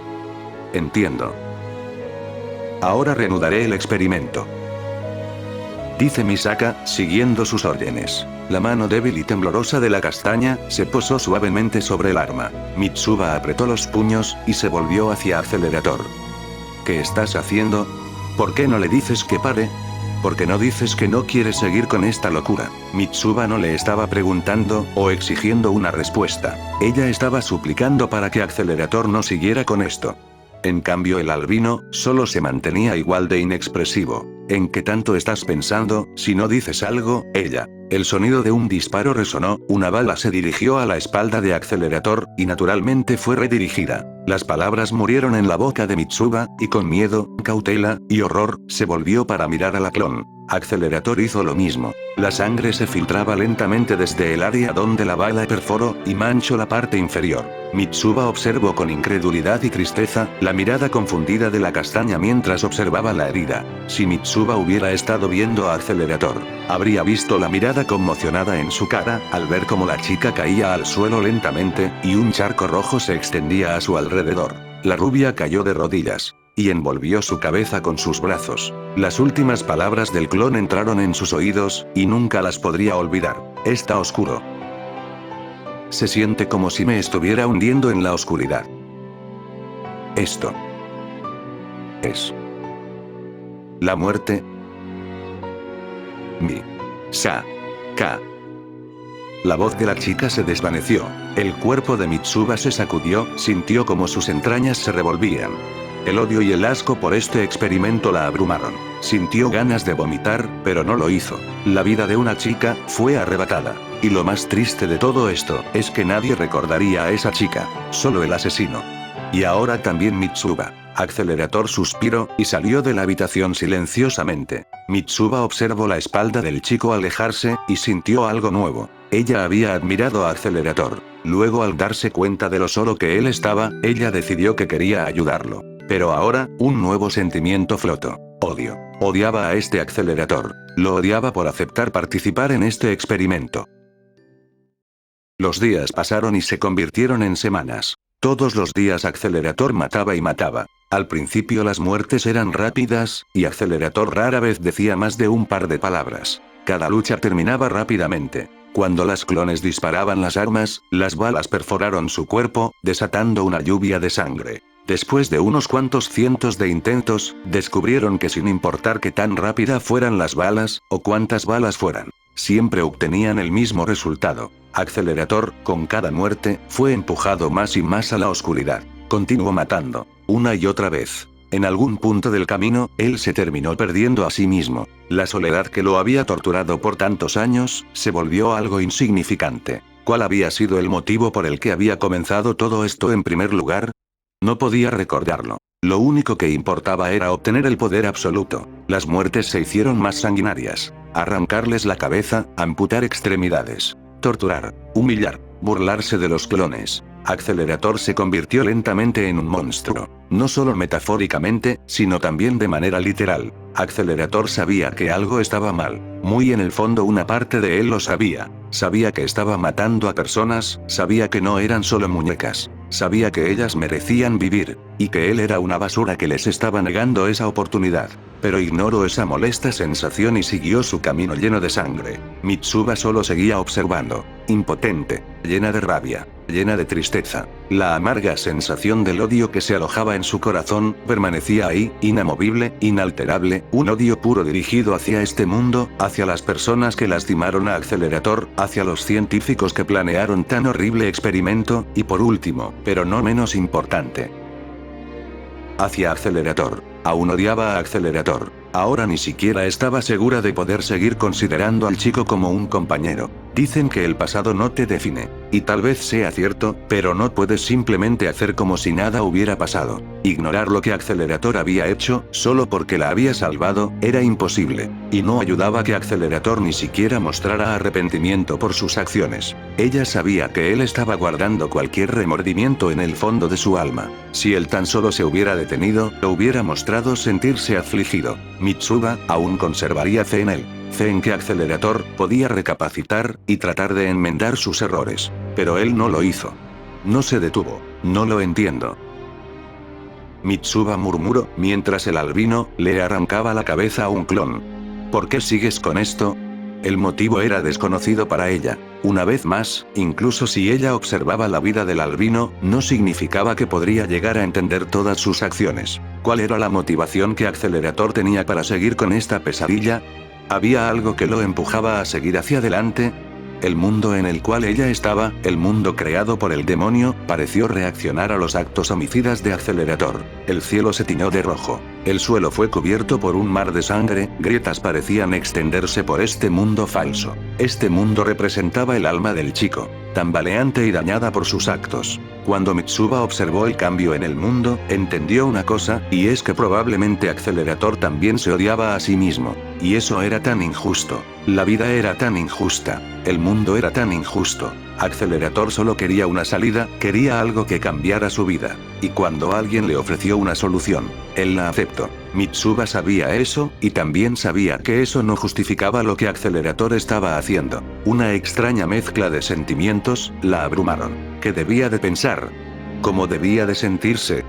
entiendo. Ahora reanudaré el experimento, dice Misaka, siguiendo sus órdenes. La mano débil y temblorosa de la castaña se posó suavemente sobre el arma. Mitsuba apretó los puños y se volvió hacia Accelerator. ¿Qué estás haciendo? ¿Por qué no le dices que pare? ¿Por qué no dices que no quieres seguir con esta locura? Mitsuba no le estaba preguntando o exigiendo una respuesta. Ella estaba suplicando para que Accelerator no siguiera con esto. En cambio el albino solo se mantenía igual de inexpresivo. ¿En qué tanto estás pensando? Si no dices algo, ella. El sonido de un disparo resonó, una bala se dirigió a la espalda de Accelerator, y naturalmente fue redirigida. Las palabras murieron en la boca de Mitsuba, y con miedo, cautela, y horror, se volvió para mirar a la clon. Accelerator hizo lo mismo. La sangre se filtraba lentamente desde el área donde la bala perforó, y manchó la parte inferior. Mitsuba observó con incredulidad y tristeza, la mirada confundida de la castaña mientras observaba la herida. Si Mitsuba hubiera estado viendo a Accelerator, habría visto la mirada conmocionada en su cara, al ver cómo la chica caía al suelo lentamente, y un charco rojo se extendía a su alrededor. La rubia cayó de rodillas, y envolvió su cabeza con sus brazos. Las últimas palabras del clon entraron en sus oídos, y nunca las podría olvidar. Está oscuro. Se siente como si me estuviera hundiendo en la oscuridad. Esto es la muerte. Misaka. La voz de la chica se desvaneció. El cuerpo de Mitsuba se sacudió, sintió como sus entrañas se revolvían. El odio y el asco por este experimento la abrumaron. Sintió ganas de vomitar, pero no lo hizo. La vida de una chica fue arrebatada. Y lo más triste de todo esto es que nadie recordaría a esa chica, solo el asesino. Y ahora también Mitsuba. Accelerator suspiró y salió de la habitación silenciosamente. Mitsuba observó la espalda del chico alejarse y sintió algo nuevo. Ella había admirado a Accelerator. Luego, al darse cuenta de lo solo que él estaba, ella decidió que quería ayudarlo. Pero ahora, un nuevo sentimiento flotó. Odio. Odiaba a este Accelerator. Lo odiaba por aceptar participar en este experimento. Los días pasaron y se convirtieron en semanas. Todos los días Accelerator mataba y mataba. Al principio las muertes eran rápidas, y Accelerator rara vez decía más de un par de palabras. Cada lucha terminaba rápidamente. Cuando las clones disparaban las armas, las balas perforaron su cuerpo, desatando una lluvia de sangre. Después de unos cuantos cientos de intentos, descubrieron que sin importar qué tan rápida fueran las balas, o cuántas balas fueran, siempre obtenían el mismo resultado. Accelerator, con cada muerte, fue empujado más y más a la oscuridad. Continuó matando, una y otra vez. En algún punto del camino, él se terminó perdiendo a sí mismo. La soledad que lo había torturado por tantos años, se volvió algo insignificante. ¿Cuál había sido el motivo por el que había comenzado todo esto en primer lugar? No podía recordarlo. Lo único que importaba era obtener el poder absoluto. Las muertes se hicieron más sanguinarias. Arrancarles la cabeza, amputar extremidades, torturar, humillar, burlarse de los clones. Accelerator se convirtió lentamente en un monstruo. No solo metafóricamente, sino también de manera literal. Accelerator sabía que algo estaba mal. Muy en el fondo una parte de él lo sabía. Sabía que estaba matando a personas, sabía que no eran solo muñecas. Sabía que ellas merecían vivir, y que él era una basura que les estaba negando esa oportunidad. Pero ignoró esa molesta sensación y siguió su camino lleno de sangre. Mitsuba solo seguía observando, impotente, llena de rabia, llena de tristeza. La amarga sensación del odio que se alojaba en su corazón, permanecía ahí, inamovible, inalterable, un odio puro dirigido hacia este mundo, hacia las personas que lastimaron a Accelerator, hacia los científicos que planearon tan horrible experimento, y por último, pero no menos importante, hacia Accelerator. Aún odiaba a Accelerator. Ahora ni siquiera estaba segura de poder seguir considerando al chico como un compañero. Dicen que el pasado no te define. Y tal vez sea cierto, pero no puedes simplemente hacer como si nada hubiera pasado. Ignorar lo que Accelerator había hecho, solo porque la había salvado, era imposible. Y no ayudaba que Accelerator ni siquiera mostrara arrepentimiento por sus acciones. Ella sabía que él estaba guardando cualquier remordimiento en el fondo de su alma. Si él tan solo se hubiera detenido, lo hubiera mostrado sentirse afligido. Mitsuba aún conservaría fe en él. Fe en que Accelerator podía recapacitar y tratar de enmendar sus errores. Pero él no lo hizo. No se detuvo. No lo entiendo. Mitsuba murmuró, mientras el albino le arrancaba la cabeza a un clon. ¿Por qué sigues con esto? El motivo era desconocido para ella. Una vez más, incluso si ella observaba la vida del albino, no significaba que podría llegar a entender todas sus acciones. ¿Cuál era la motivación que Accelerator tenía para seguir con esta pesadilla? ¿Había algo que lo empujaba a seguir hacia adelante? El mundo en el cual ella estaba, el mundo creado por el demonio, pareció reaccionar a los actos homicidas de Accelerator. El cielo se tiñó de rojo. El suelo fue cubierto por un mar de sangre, grietas parecían extenderse por este mundo falso. Este mundo representaba el alma del chico, tambaleante y dañada por sus actos. Cuando Mitsuba observó el cambio en el mundo, entendió una cosa, y es que probablemente Accelerator también se odiaba a sí mismo. Y eso era tan injusto. La vida era tan injusta. El mundo era tan injusto. Accelerator solo quería una salida, quería algo que cambiara su vida. Y cuando alguien le ofreció una solución, él la aceptó. Mitsuba sabía eso, y también sabía que eso no justificaba lo que Accelerator estaba haciendo. Una extraña mezcla de sentimientos la abrumaron. ¿Qué debía de pensar? ¿Cómo debía de sentirse?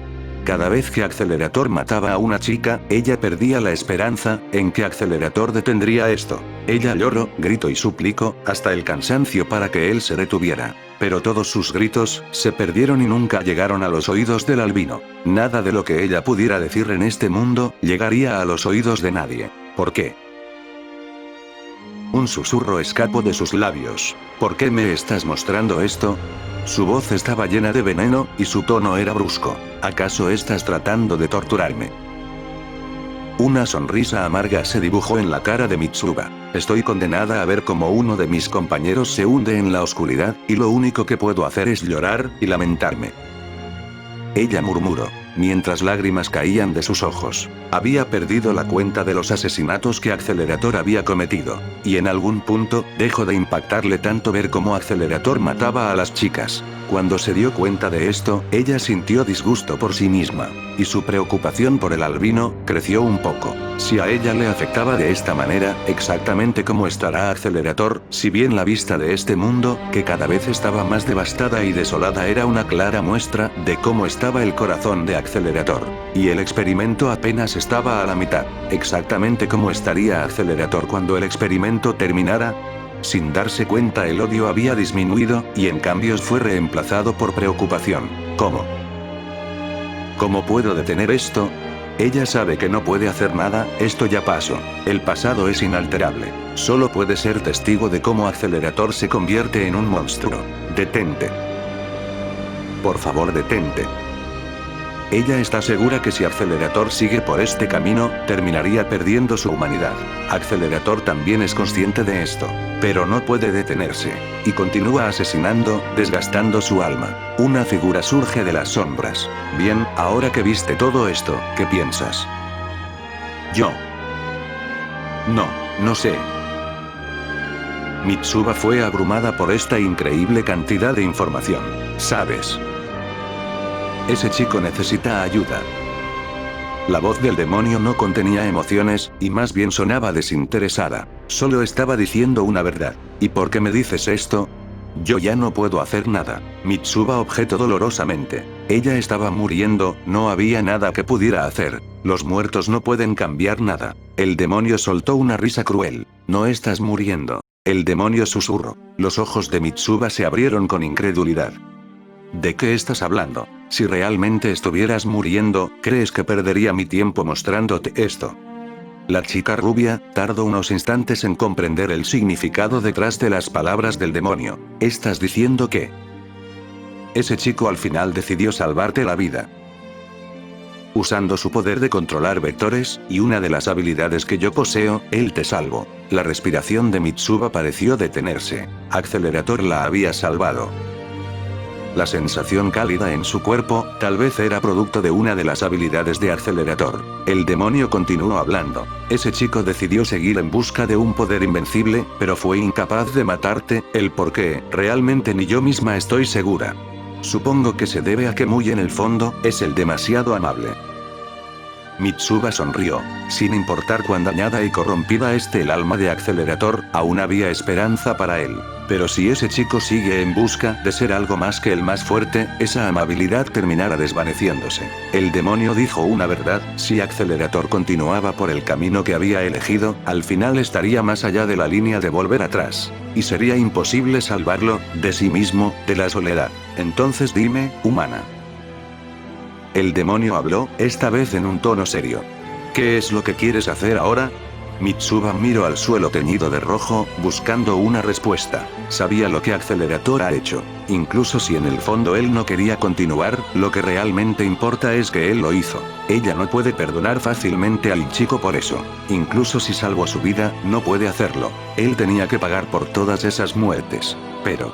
Cada vez que Accelerator mataba a una chica, ella perdía la esperanza en que Accelerator detendría esto. Ella lloró, gritó y suplicó, hasta el cansancio para que él se detuviera. Pero todos sus gritos se perdieron y nunca llegaron a los oídos del albino. Nada de lo que ella pudiera decir en este mundo llegaría a los oídos de nadie. ¿Por qué? Un susurro escapó de sus labios. ¿Por qué me estás mostrando esto? Su voz estaba llena de veneno, y su tono era brusco. ¿Acaso estás tratando de torturarme? Una sonrisa amarga se dibujó en la cara de Mitsuba. Estoy condenada a ver cómo uno de mis compañeros se hunde en la oscuridad, y lo único que puedo hacer es llorar y lamentarme. Ella murmuró, mientras lágrimas caían de sus ojos. Había perdido la cuenta de los asesinatos que Accelerator había cometido. Y en algún punto, dejó de impactarle tanto ver cómo Accelerator mataba a las chicas. Cuando se dio cuenta de esto, ella sintió disgusto por sí misma. Y su preocupación por el albino creció un poco. Si a ella le afectaba de esta manera, exactamente como estará Accelerator, si bien la vista de este mundo, que cada vez estaba más devastada y desolada, era una clara muestra de cómo estaba el corazón de Accelerator. Y el experimento apenas estaba a la mitad. Exactamente como estaría Accelerator cuando el experimento terminara. Sin darse cuenta, el odio había disminuido, y en cambio fue reemplazado por preocupación. ¿Cómo? ¿Cómo puedo detener esto? Ella sabe que no puede hacer nada, esto ya pasó. El pasado es inalterable. Solo puede ser testigo de cómo Accelerator se convierte en un monstruo. Detente. Por favor, detente. Ella está segura que si Accelerator sigue por este camino, terminaría perdiendo su humanidad. Accelerator también es consciente de esto. Pero no puede detenerse. Y continúa asesinando, desgastando su alma. Una figura surge de las sombras. Bien, ahora que viste todo esto, ¿qué piensas? Yo. No sé. Mitsuba fue abrumada por esta increíble cantidad de información. ¿Sabes? Ese chico necesita ayuda. La voz del demonio no contenía emociones, y más bien sonaba desinteresada. Solo estaba diciendo una verdad. ¿Y por qué me dices esto? Yo ya no puedo hacer nada. Mitsuba objetó dolorosamente. Ella estaba muriendo, no había nada que pudiera hacer. Los muertos no pueden cambiar nada. El demonio soltó una risa cruel. No estás muriendo. El demonio susurró. Los ojos de Mitsuba se abrieron con incredulidad. ¿De qué estás hablando? Si realmente estuvieras muriendo, ¿crees que perdería mi tiempo mostrándote esto? La chica rubia tardó unos instantes en comprender el significado detrás de las palabras del demonio. ¿Estás diciendo que ese chico al final decidió salvarte la vida? Usando su poder de controlar vectores, y una de las habilidades que yo poseo, él te salvo. La respiración de Mitsuba pareció detenerse. Accelerator la había salvado. La sensación cálida en su cuerpo, tal vez era producto de una de las habilidades de Accelerator. El demonio continuó hablando. Ese chico decidió seguir en busca de un poder invencible, pero fue incapaz de matarte, el por qué, realmente ni yo misma estoy segura. Supongo que se debe a que muy en el fondo, es el demasiado amable. Mitsuba sonrió. Sin importar cuán dañada y corrompida esté el alma de Accelerator, aún había esperanza para él. Pero si ese chico sigue en busca de ser algo más que el más fuerte, esa amabilidad terminará desvaneciéndose. El demonio dijo una verdad, si Accelerator continuaba por el camino que había elegido, al final estaría más allá de la línea de volver atrás. Y sería imposible salvarlo, de sí mismo, de la soledad. Entonces dime, humana. El demonio habló, esta vez en un tono serio. ¿Qué es lo que quieres hacer ahora? Mitsuba miró al suelo teñido de rojo, buscando una respuesta. Sabía lo que Accelerator ha hecho. Incluso si en el fondo él no quería continuar, lo que realmente importa es que él lo hizo. Ella no puede perdonar fácilmente al chico por eso. Incluso si salvó su vida, no puede hacerlo. Él tenía que pagar por todas esas muertes. Pero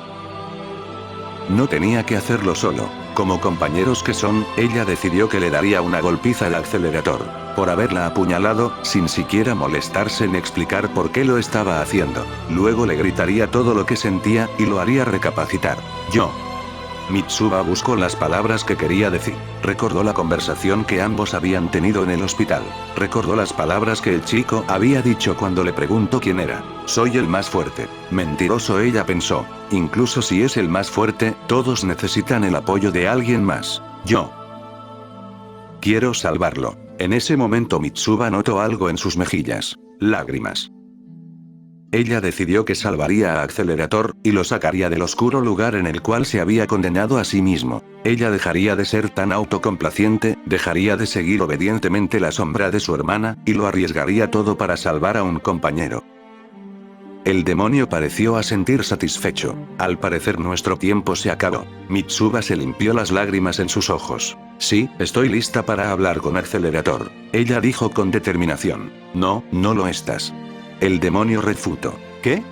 no tenía que hacerlo solo. Como compañeros que son, ella decidió que le daría una golpiza al Accelerator. Por haberla apuñalado, sin siquiera molestarse en explicar por qué lo estaba haciendo. Luego le gritaría todo lo que sentía, y lo haría recapacitar. Yo. Mitsuba buscó las palabras que quería decir. Recordó la conversación que ambos habían tenido en el hospital. Recordó las palabras que el chico había dicho cuando le preguntó quién era. Soy el más fuerte. Mentiroso, ella pensó. Incluso si es el más fuerte, todos necesitan el apoyo de alguien más. Yo quiero salvarlo. En ese momento Mitsuba notó algo en sus mejillas. Lágrimas. Ella decidió que salvaría a Accelerator, y lo sacaría del oscuro lugar en el cual se había condenado a sí mismo. Ella dejaría de ser tan autocomplaciente, dejaría de seguir obedientemente la sombra de su hermana, y lo arriesgaría todo para salvar a un compañero. El demonio pareció asentir satisfecho. Al parecer nuestro tiempo se acabó. Mitsuba se limpió las lágrimas en sus ojos. Sí, estoy lista para hablar con Accelerator. Ella dijo con determinación. No, no lo estás. El demonio refutó. ¿Qué?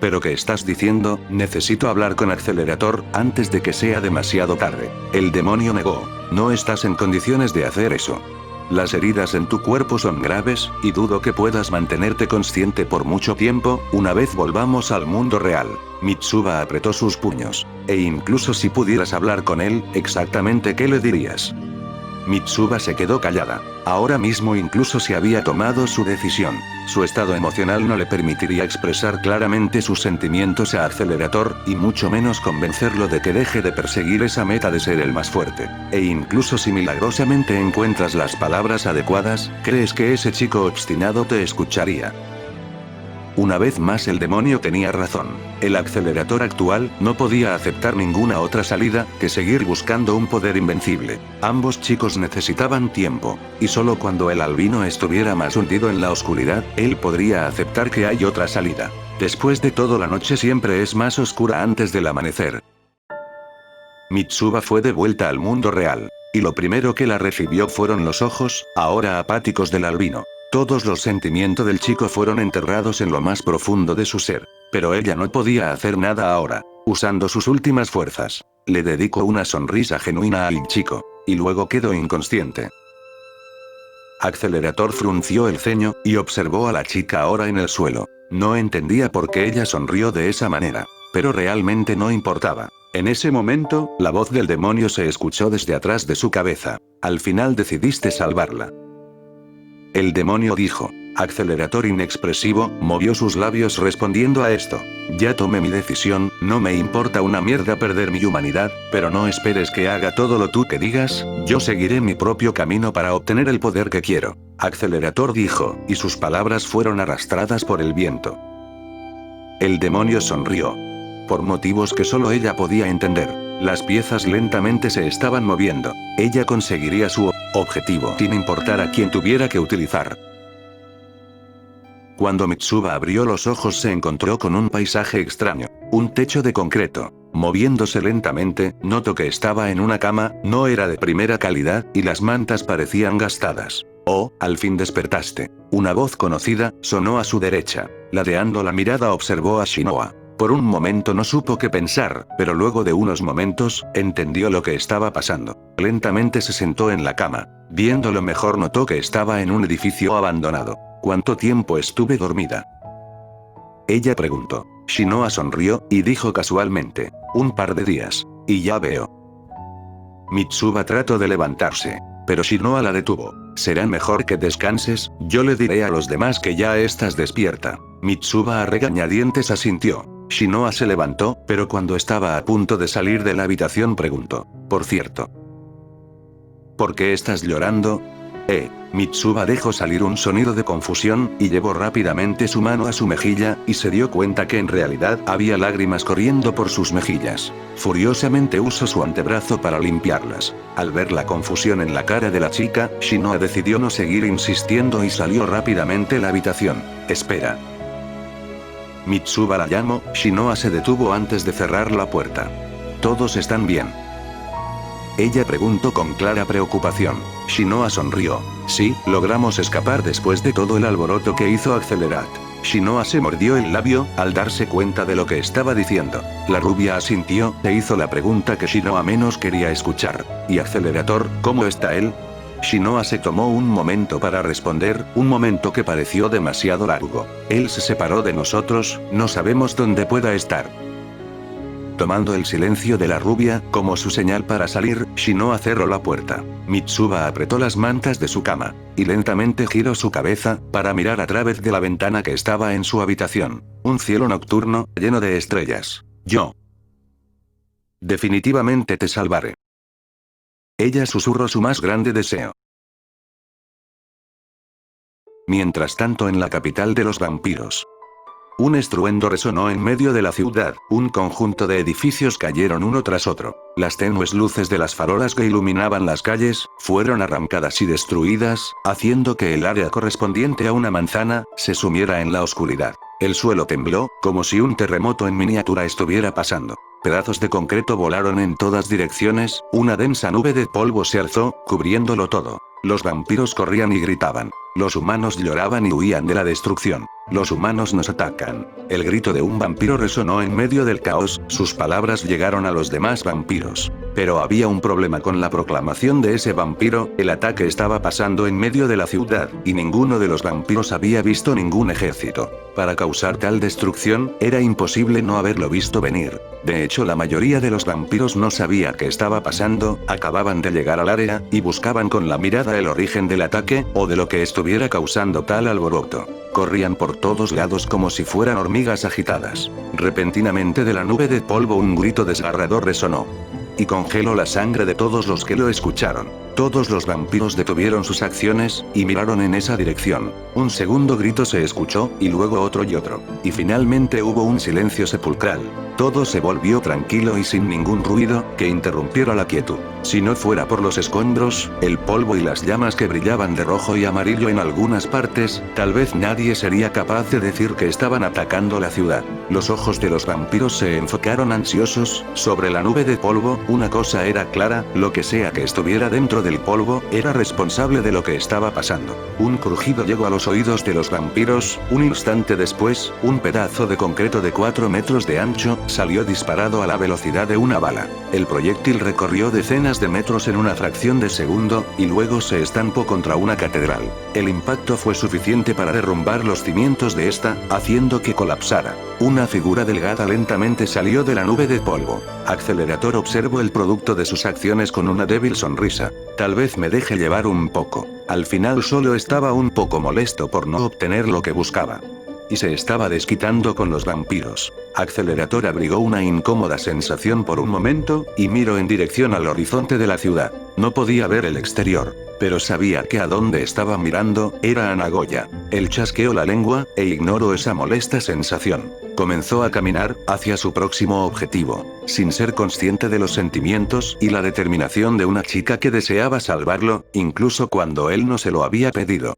¿Pero qué estás diciendo? Necesito hablar con Accelerator, antes de que sea demasiado tarde. El demonio negó. No estás en condiciones de hacer eso. Las heridas en tu cuerpo son graves, y dudo que puedas mantenerte consciente por mucho tiempo, una vez volvamos al mundo real. Mitsuba apretó sus puños. E incluso si pudieras hablar con él, ¿exactamente qué le dirías? Mitsuba se quedó callada. Ahora mismo incluso si había tomado su decisión, su estado emocional no le permitiría expresar claramente sus sentimientos a Accelerator, y mucho menos convencerlo de que deje de perseguir esa meta de ser el más fuerte. E incluso si milagrosamente encuentras las palabras adecuadas, ¿crees que ese chico obstinado te escucharía? Una vez más el demonio tenía razón. El Accelerator actual no podía aceptar ninguna otra salida que seguir buscando un poder invencible. Ambos chicos necesitaban tiempo, y solo cuando el albino estuviera más hundido en la oscuridad, él podría aceptar que hay otra salida. Después de todo, la noche siempre es más oscura antes del amanecer. Mitsuba fue de vuelta al mundo real, y lo primero que la recibió fueron los ojos, ahora apáticos, del albino. Todos los sentimientos del chico fueron enterrados en lo más profundo de su ser. Pero ella no podía hacer nada ahora. Usando sus últimas fuerzas, le dedicó una sonrisa genuina al chico, y luego quedó inconsciente. Accelerator frunció el ceño, y observó a la chica ahora en el suelo. No entendía por qué ella sonrió de esa manera. Pero realmente no importaba. En ese momento, la voz del demonio se escuchó desde atrás de su cabeza. Al final decidiste salvarla. El demonio dijo. Accelerator inexpresivo, movió sus labios respondiendo a esto. Ya tomé mi decisión, no me importa una mierda perder mi humanidad, pero no esperes que haga todo lo tú que digas, yo seguiré mi propio camino para obtener el poder que quiero. Accelerator dijo, y sus palabras fueron arrastradas por el viento. El demonio sonrió. Por motivos que solo ella podía entender, las piezas lentamente se estaban moviendo. Ella conseguiría su objetivo sin importar a quién tuviera que utilizar. Cuando Mitsuba abrió los ojos se encontró con un paisaje extraño. Un techo de concreto. Moviéndose lentamente, notó que estaba en una cama, no era de primera calidad, y las mantas parecían gastadas. Oh, al fin despertaste. Una voz conocida sonó a su derecha. Ladeando la mirada observó a Shinoa. Por un momento no supo qué pensar, pero luego de unos momentos, entendió lo que estaba pasando. Lentamente se sentó en la cama. Viéndolo mejor notó que estaba en un edificio abandonado. ¿Cuánto tiempo estuve dormida? Ella preguntó. Shinoa sonrió, y dijo casualmente. Un par de días. Y ya veo. Mitsuba trató de levantarse. Pero Shinoa la detuvo. Será mejor que descanses, yo le diré a los demás que ya estás despierta. Mitsuba a regañadientes asintió. Shinoa se levantó, pero cuando estaba a punto de salir de la habitación preguntó. Por cierto. ¿Por qué estás llorando? Mitsuba dejó salir un sonido de confusión, y llevó rápidamente su mano a su mejilla, y se dio cuenta que en realidad había lágrimas corriendo por sus mejillas. Furiosamente usó su antebrazo para limpiarlas. Al ver la confusión en la cara de la chica, Shinoa decidió no seguir insistiendo y salió rápidamente de la habitación. Espera. Mitsuba la llamó, Shinoa se detuvo antes de cerrar la puerta. ¿Todos están bien? Ella preguntó con clara preocupación. Shinoa sonrió. Sí, logramos escapar después de todo el alboroto que hizo Accelerate. Shinoa se mordió el labio, al darse cuenta de lo que estaba diciendo. La rubia asintió, e hizo la pregunta que Shinoa menos quería escuchar. ¿Y Accelerator, cómo está él? Shinoa se tomó un momento para responder, un momento que pareció demasiado largo. Él se separó de nosotros, no sabemos dónde pueda estar. Tomando el silencio de la rubia, como su señal para salir, Shinoa cerró la puerta. Mitsuba apretó las mantas de su cama, y lentamente giró su cabeza, para mirar a través de la ventana que estaba en su habitación. Un cielo nocturno, lleno de estrellas. Yo. Definitivamente te salvaré. Ella susurró su más grande deseo. Mientras tanto en la capital de los vampiros. Un estruendo resonó en medio de la ciudad, un conjunto de edificios cayeron uno tras otro. Las tenues luces de las farolas que iluminaban las calles, fueron arrancadas y destruidas, haciendo que el área correspondiente a una manzana, se sumiera en la oscuridad. El suelo tembló, como si un terremoto en miniatura estuviera pasando. Pedazos de concreto volaron en todas direcciones, una densa nube de polvo se alzó, cubriéndolo todo. Los vampiros corrían y gritaban. Los humanos lloraban y huían de la destrucción. Los humanos nos atacan. El grito de un vampiro resonó en medio del caos, sus palabras llegaron a los demás vampiros. Pero había un problema con la proclamación de ese vampiro, el ataque estaba pasando en medio de la ciudad, y ninguno de los vampiros había visto ningún ejército. Para causar tal destrucción, era imposible no haberlo visto venir. De hecho, la mayoría de los vampiros no sabía qué estaba pasando, acababan de llegar al área, y buscaban con la mirada el origen del ataque, o de lo que estuviera causando tal alboroto. Corrían por todos lados como si fueran hormigas agitadas. Repentinamente de la nube de polvo un grito desgarrador resonó. Y congeló la sangre de todos los que lo escucharon. Todos los vampiros detuvieron sus acciones, y miraron en esa dirección. Un segundo grito se escuchó, y luego otro y otro. Y finalmente hubo un silencio sepulcral. Todo se volvió tranquilo y sin ningún ruido, que interrumpiera la quietud. Si no fuera por los escombros, el polvo y las llamas que brillaban de rojo y amarillo en algunas partes, tal vez nadie sería capaz de decir que estaban atacando la ciudad. Los ojos de los vampiros se enfocaron ansiosos, sobre la nube de polvo, una cosa era clara, lo que sea que estuviera dentro del polvo, era responsable de lo que estaba pasando. Un crujido llegó a los oídos de los vampiros, un instante después, un pedazo de concreto de 4 metros de ancho, salió disparado a la velocidad de una bala. El proyectil recorrió decenas de metros en una fracción de segundo, y luego se estampó contra una catedral. El impacto fue suficiente para derrumbar los cimientos de esta, haciendo que colapsara. Una figura delgada lentamente salió de la nube de polvo. Accelerator observó el producto de sus acciones con una débil sonrisa. Tal vez me deje llevar un poco. Al final solo estaba un poco molesto por no obtener lo que buscaba. Y se estaba desquitando con los vampiros. Accelerator abrigó una incómoda sensación por un momento, y miró en dirección al horizonte de la ciudad. No podía ver el exterior, pero sabía que a donde estaba mirando, era a Nagoya. Él chasqueó la lengua, e ignoró esa molesta sensación. Comenzó a caminar, hacia su próximo objetivo, sin ser consciente de los sentimientos y la determinación de una chica que deseaba salvarlo, incluso cuando él no se lo había pedido.